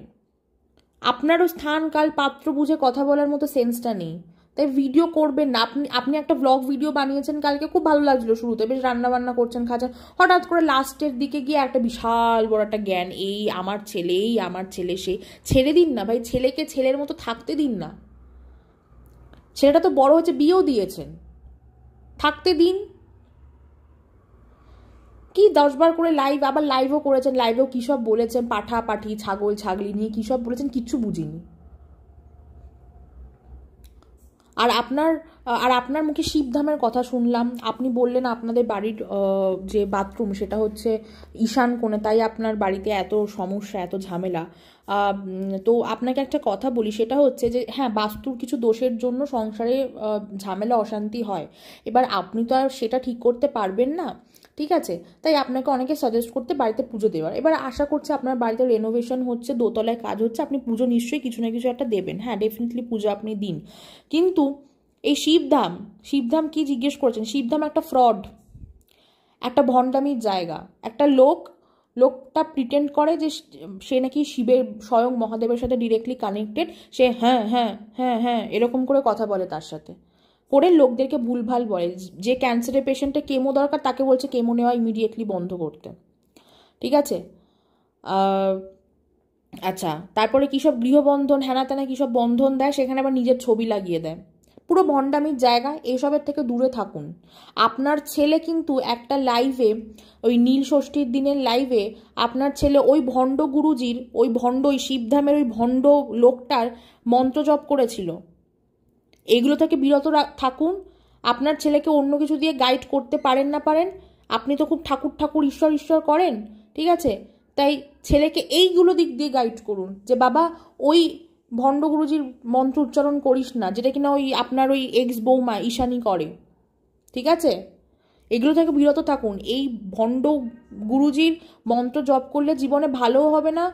আপনারও স্থান কাল পাত্র বুঝে কথা বলার মতো সেন্সটা নেই। তাই ভিডিও করবেন না। আপনি একটা ব্লগ ভিডিও বানিয়েছেন কালকে, খুব ভালো লাগছিল, শুরুতে বেশ রান্না বান্না করছেন, খাচ্ছেন, হঠাৎ করে লাস্টের দিকে গিয়ে একটা বিশাল বড় একটা জ্ঞান, এই আমার ছেলে, এই আমার ছেলে, সে ছেড়ে দিন না ভাই, ছেলেকে ছেলের মতো থাকতে দিন না। ছেলেটা তো বড় হচ্ছে, বিয়েও দিয়েছেন, থাকতে দিন। কি 10 বার করে লাইভ, আবার লাইভও করেছেন, লাইভেও কী সব বলেছেন, পাঠা পাঠি, ছাগল ছাগলি নিয়ে কী সব বলেছেন, কিচ্ছু বুঝিনি। আর আপনার মুখে শিবধামের কথা শুনলাম, আপনি বললেন আপনাদের বাড়ির যে বাথরুম সেটা হচ্ছে ঈশান কোণে, তাই আপনার বাড়িতে এত সমস্যা, এত ঝামেলা। তো আপনাকে একটা কথা বলি, সেটা হচ্ছে যে হ্যাঁ, বাস্তুর কিছু দোষের জন্য সংসারে ঝামেলা অশান্তি হয়। এবার আপনি তো আর সেটা ঠিক করতে পারবেন না, ঠিক আছে, তাই আপনাকে অনেকে সাজেস্ট করতে বাড়িতে পুজো দেওয়ার। এবার আশা করছি আপনার বাড়িতে রেনোভেশন হচ্ছে, দোতলায় কাজ হচ্ছে, আপনি পুজো নিশ্চয়ই কিছু না কিছু একটা দেবেন। হ্যাঁ, ডেফিনেটলি পুজো আপনি দিন, কিন্তু এই শিবধাম কি জিজ্ঞেস করেছেন? শিবধাম একটা ফ্রড, একটা ভণ্ডামির জায়গা। একটা লোকটা প্রিটেন্ড করে যে সে নাকি শিবের, স্বয়ং মহাদেবের সাথে ডিরেক্টলি কানেক্টেড। সে হ্যাঁ হ্যাঁ হ্যাঁ হ্যাঁ এরকম করে কথা বলে তার সাথে, করে লোকদেরকে ভুলভাল বলে। যে ক্যান্সারের পেশেন্টে কেমো দরকার তাকে বলছে কেমো নেওয়া ইমিডিয়েটলি বন্ধ করতে। ঠিক আছে, আচ্ছা, তারপরে কী সব গৃহবন্ধন হ্যানা ত্যানা কী সব বন্ধন দেয়, সেখানে আবার নিজের ছবি লাগিয়ে দেয়। পুরো ভণ্ডামির জায়গা, এসবের থেকে দূরে থাকুন। আপনার ছেলে কিন্তু একটা লাইভে, ওই নীল ষষ্ঠীর দিনের লাইভে, আপনার ছেলে ওই ভণ্ড গুরুজির, ওই ভণ্ড, ওই শিবধামের ওই ভণ্ড লোকটার মন্ত্র জপ করেছিল। এগুলো থেকে বিরত থাকুন। আপনার ছেলেকে অন্য কিছু দিয়ে গাইড করতে পারেন না পারেন, আপনি তো খুব ঠাকুর ঠাকুর ঈশ্বর ঈশ্বর করেন, ঠিক আছে, তাই ছেলেকে এইগুলো দিক দিয়ে গাইড করুন, যে বাবা ওই ভণ্ড গুরুজির মন্ত্র উচ্চারণ করিস না, যেটা কিনা ওই আপনার ওই এক্স বৌমা ঈশানী করে। ঠিক আছে, এগুলো থেকে বিরত থাকুন। এই ভণ্ড গুরুজির মন্ত্র জপ করলে জীবনে ভালোও হবে না,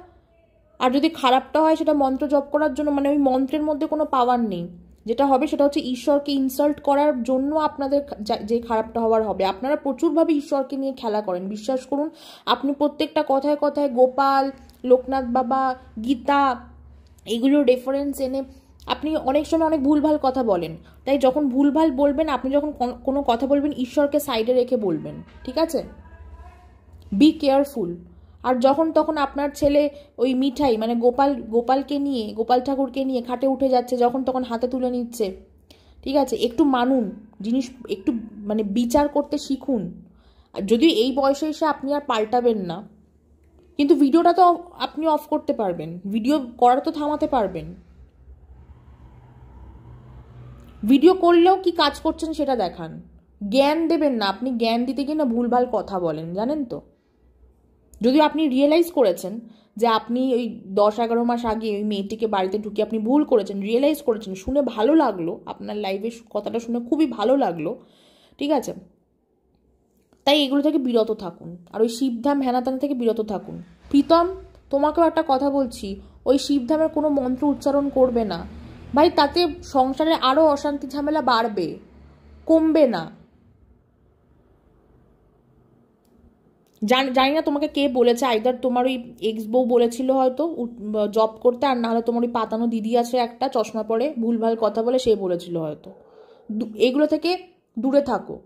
আর যদি খারাপটা হয় সেটা মন্ত্র জপ করার জন্য, মানে ওই মন্ত্রের মধ্যে কোনো পাওয়ার নেই। যেটা হবে সেটা হচ্ছে ঈশ্বরকে ইনসাল্ট করার জন্য আপনাদের যে খারাপটা হওয়ার হবে। আপনারা প্রচুরভাবে ঈশ্বরকে নিয়ে খেলা করেন, বিশ্বাস করুন। আপনি প্রত্যেকটা কথায় কথায় গোপাল, লোকনাথ বাবা, গীতা, এগুলোর রেফারেন্স এনে আপনি অনেক সময় অনেক ভুলভাল কথা বলেন। তাই যখন ভুলভাল বলবেন, আপনি যখন কোনো কথা বলবেন, ঈশ্বরকে সাইডে রেখে বলবেন, ঠিক আছে, বি কেয়ারফুল। আর যখন তখন আপনার ছেলে ওই মিঠাই, মানে গোপালকে নিয়ে, গোপাল ঠাকুরকে নিয়ে খাটে উঠে যাচ্ছে, যখন তখন হাতে তুলে নিচ্ছে, ঠিক আছে, একটু মানুন, জিনিস একটু মানে বিচার করতে শিখুন। আর যদিও এই বয়সে এসে আপনি আর পাল্টাবেন না, কিন্তু ভিডিওটা তো আপনি অফ করতে পারবেন, ভিডিও করা তো থামাতে পারবেন। ভিডিও করলেও কি কাজ করছেন সেটা দেখান, জ্ঞান দেবেন না। আপনি জ্ঞান দিতে গিয়ে না ভুলভাল কথা বলেন, জানেন তো। যদিও আপনি রিয়েলাইজ করেছেন যে আপনি ওই 10-11 মাস আগে ওই মেয়েটিকে বাড়িতে ঢুকে আপনি ভুল করেছেন, রিয়েলাইজ করেছেন, শুনে ভালো লাগলো, আপনার লাইভে কথাটা শুনে খুবই ভালো লাগলো, ঠিক আছে। তাই এগুলো থেকে বিরত থাকুন, আর ওই শিবধাম হেনাতানা থেকে বিরত থাকুন। প্রীতম, তোমাকেও একটা কথা বলছি, ওই শিবধামের কোনো মন্ত্র উচ্চারণ করবে না ভাই, তাতে সংসারে আরও অশান্তি ঝামেলা বাড়বে, কমবে না। জানি না তোমাকে কে বলেছে, আইদার তোমার ওই এক্স বউ বলেছিল হয়তো জব করতে, আর নাহলে তোমার ওই পাতানো দিদি আছে একটা চশমা পরে ভুলভাল কথা বলে, সে বলেছিল হয়তো। এগুলো থেকে দূরে থাকো।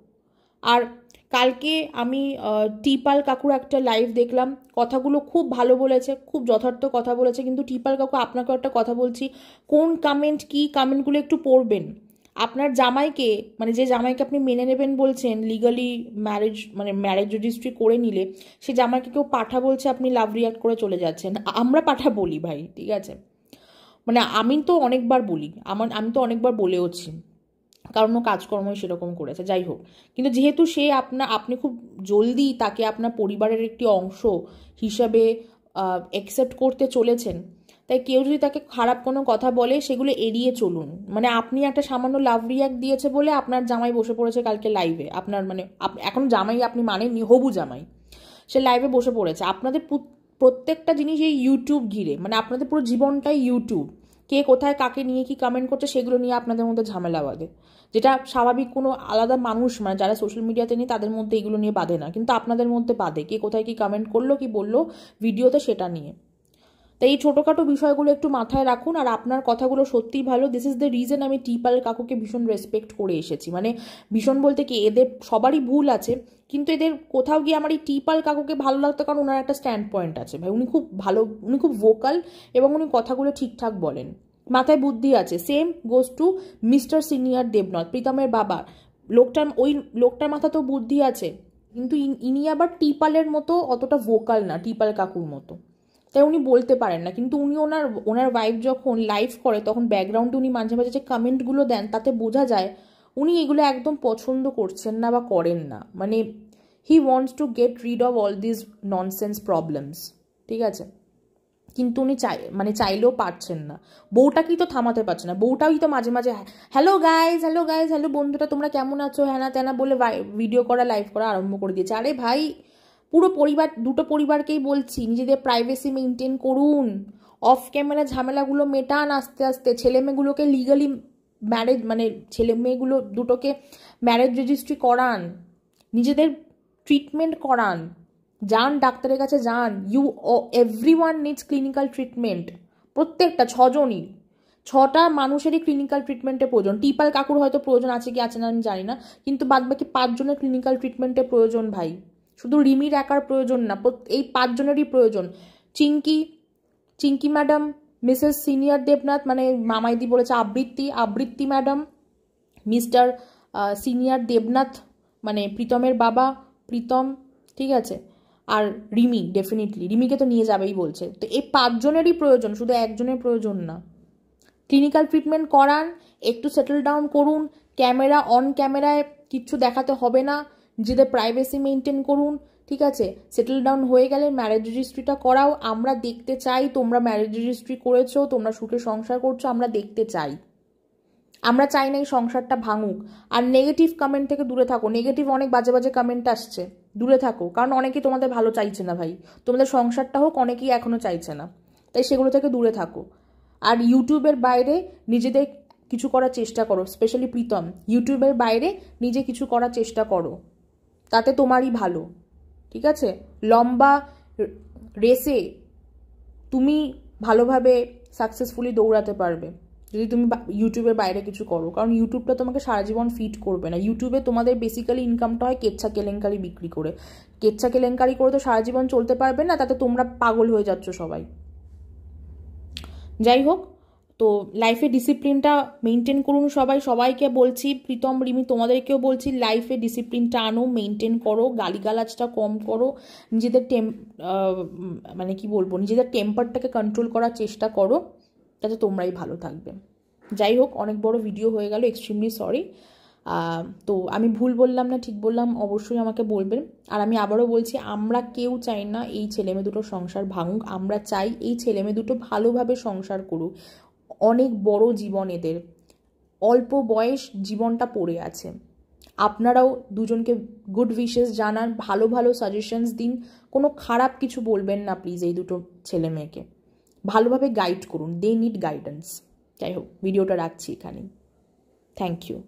আর কালকে আমি টিপাল কাকুর একটা লাইভ দেখলাম, কথাগুলো খুব ভালো বলেছে, খুব যথার্থ কথা বলেছে, কিন্তু টিপাল কাকু আপনাকেও একটা কথা বলছি, কোন কমেন্ট কি কমেন্টগুলো একটু পড়বেন। আপনার জামাইকে, মানে যে জামাইকে আপনি মেনে নেবেন বলছেন, লিগালি ম্যারেজ মানে ম্যারেজ রেজিস্ট্রি করে নিলে, সে জামাইকে কেউ পাঠা বলছে, আপনি লাভ রিয়াক্ট করে চলে যাচ্ছেন। আমরা পাঠা বলি ভাই, ঠিক আছে, মানে আমি তো অনেকবার বলি, আমি তো অনেকবার বলেওছি, কারণ ও কাজকর্মই সেরকম করেছে, যাই হোক। কিন্তু যেহেতু সে আপনি খুব জলদি তাকে আপনার পরিবারের একটি অংশ হিসাবে অ্যাকসেপ্ট করতে চলেছেন, তাই কেউ যদি তাকে খারাপ কোনো কথা বলে সেগুলো এড়িয়ে চলুন। মানে আপনি একটা সামান্য লাভ রিয়াক্ট দিয়েছে বলে আপনার জামাই বসে পড়েছে কালকে লাইভে, আপনার মানে এখন জামাই আপনি মানেননি, হবু জামাই, সে লাইভে বসে পড়েছে। আপনাদের প্রত্যেকটা জিনিস এই ইউটিউব ঘিরে, মানে আপনাদের পুরো জীবনটাই ইউটিউব, কে কোথায় কাকে নিয়ে কি কমেন্ট করছে সেগুলো নিয়ে আপনাদের মধ্যে ঝামেলা বাঁধে, যেটা স্বাভাবিক কোনো আলাদা মানুষ মানে যারা সোশ্যাল মিডিয়াতে নেই তাদের মধ্যে এগুলো নিয়ে বাঁধে না, কিন্তু আপনাদের মধ্যে বাঁধে, কে কোথায় কি কমেন্ট করলো কি বললো ভিডিওতে সেটা নিয়ে। তাই এই ছোটোখাটো বিষয়গুলো একটু মাথায় রাখুন। আর আপনার কথাগুলো সত্যিই ভালো, দিস ইজ দ্য রিজন আমি টিপাল কাকুকে ভীষণ রেসপেক্ট করে এসেছি। মানে ভীষণ বলতে কি, এদের সবারই ভুল আছে, কিন্তু এদের কোথাও গিয়ে আমার এই টিপাল কাকুকে ভালো লাগতো, কারণ ওনার একটা স্ট্যান্ড পয়েন্ট আছে ভাই, উনি খুব ভালো, উনি খুব ভোকাল এবং উনি কথাগুলো ঠিকঠাক বলেন, মাথায় বুদ্ধি আছে। Same goes to mister senior Debnath, প্রীতমের বাবা, ওই লোকটার মাথাতেও বুদ্ধি আছে, কিন্তু ইনি আবার টিপালের মতো অতটা ভোকাল না, টিপাল কাকুর মতো, তাই উনি বলতে পারেন না। কিন্তু উনি ওনার ওয়াইফ যখন লাইভ করে তখন ব্যাকগ্রাউন্ডে উনি মাঝে মাঝে যে কমেন্টগুলো দেন তাতে বোঝা যায় উনি এগুলো একদম পছন্দ করছেন না বা করেন না, মানে he wants to get rid of all this nonsense problems, ঠিক আছে, কিন্তু উনি চাইলেও পারছেন না। বউটাকেই তো থামাতে পারছে না, বউটাই তো মাঝে মাঝে hello guys, hello guys, hello বন্ধুরা তোমরা কেমন আছো, হ্যানা ত্যানা বলে ভিডিও করা লাইভ করা আরম্ভ করে দিয়েছে। আরে ভাই, পুরো পরিবার, দুটো পরিবারকেই বলছি নিজেদের প্রাইভেসি মেনটেন করুন, অফ ক্যামেরা ঝামেলাগুলো মেটান আস্তে আস্তে, ছেলে মেয়েগুলোকে লিগালি ম্যারেজ মানে ছেলে মেয়েগুলো দুটোকে ম্যারেজ রেজিস্ট্রি করান, নিজেদের ট্রিটমেন্ট করান, যান ডাক্তারের কাছে যান, এভরিওয়ান নিডস ক্লিনিক্যাল ট্রিটমেন্ট, প্রত্যেকটা 6জনই, 6টা মানুষেরই ক্লিনিক্যাল ট্রিটমেন্টের প্রয়োজন। টিপাল কাকুর হয়তো প্রয়োজন আছে কি আছে না আমি জানি না, কিন্তু বাদবাকি 5জনের ক্লিনিক্যাল ট্রিটমেন্টের প্রয়োজন ভাই, শুধু রিমির একার প্রয়োজন না, এই 5জনেরই প্রয়োজন। Chinki madam, Mrs senior Debnath মানে মামাইদি বলেছে আবৃত্তি ম্যাডাম, মিস্টার সিনিয়র দেবনাথ মানে প্রীতমের বাবা প্রীতম, ঠিক আছে, আর রিমি, ডেফিনেটলি রিমিকে তো নিয়ে যাবেই বলছে। তো এই 5জনেরই প্রয়োজন, শুধু একজনের প্রয়োজন না। ক্লিনিক্যাল ট্রিটমেন্ট করান, একটু সেটেল ডাউন করুন, অন ক্যামেরায় কিচ্ছু দেখাতে হবে না, নিজেদের প্রাইভেসি মেনটেন করুন, ঠিক আছে, সেটেল ডাউন হয়ে গেলে ম্যারেজ রেজিস্ট্রিটা করাও, আমরা দেখতে চাই তোমরা ম্যারেজ রেজিস্ট্রি করেছো, তোমরা সুখে সংসার করছো, আমরা দেখতে চাই, আমরা চাই না এই সংসারটা ভাঙুক। আর নেগেটিভ কমেন্ট থেকে দূরে থাকো, নেগেটিভ অনেক বাজে বাজে কমেন্ট আসছে, দূরে থাকো, কারণ অনেকেই তোমাদের ভালো চাইছে না ভাই, তোমাদের সংসারটা হোক অনেকেই এখনো চাইছে না, তাই সেগুলো থেকে দূরে থাকো। আর ইউটিউবের বাইরে নিজেদের কিছু করার চেষ্টা করো, স্পেশালি প্রীতম, ইউটিউবের বাইরে নিজে কিছু করার চেষ্টা করো, তাতে তোমারই ভালো, ঠিক আছে। লম্বা রেসে তুমি ভালোভাবে সাকসেসফুলি দৌড়াতে পারবে যদি তুমি ইউটিউবের বাইরে কিছু করো, কারণ ইউটিউবটা তোমাকে সারা জীবন ফিট করবে না। ইউটিউবে তোমাদের বেসিক্যালি ইনকামটা হয় কেচ্ছা কেলেঙ্কারি বিক্রি করে, কেচ্ছা কেলেঙ্কারি করে তো সারা জীবন চলতে পারবে না, তাতে তোমরা পাগল হয়ে যাচ্ছ সবাই। যাই হোক, তো লাইফে ডিসিপ্লিনটা মেনটেন করুন সবাইকে বলছি, প্রীতম রিমি তোমাদেরকেও বলছি, লাইফে ডিসিপ্লিনটা আনো, মেনটেন করো, গালিগালাজটা কম করো, নিজেদের মানে কি বলবো, নিজেদের টেম্পারটাকে কন্ট্রোল করার চেষ্টা করো, যাতে তোমরাই ভালো থাকবে। যাই হোক, অনেক বড় ভিডিও হয়ে গেল, এক্সট্রিমলি সরি। তো আমি ভুল বললাম না ঠিক বললাম অবশ্যই আমাকে বলবেন। আর আমি আবারও বলছি, আমরা কেউ চাই না এই ছেলেমেয়ে দুটো সংসার ভাঙুক, আমরা চাই এই ছেলেমেয়ে দুটো ভালোভাবে সংসার করুক। অনেক বড় জীবন এদের, অল্প বয়স জীবনটা পড়ে আছে, আপনারাও দুজনকে গুড উইশেস জানান, ভালো ভালো সাজেশনস দিন, কোনো খারাপ কিছু বলবেন না প্লিজ, এই দুটো ছেলে মেয়েকে ভালোভাবে গাইড করুন, দে নিড গাইডেন্স। যাই হোক, ভিডিওটা রাখছি এখানেই, থ্যাংক ইউ।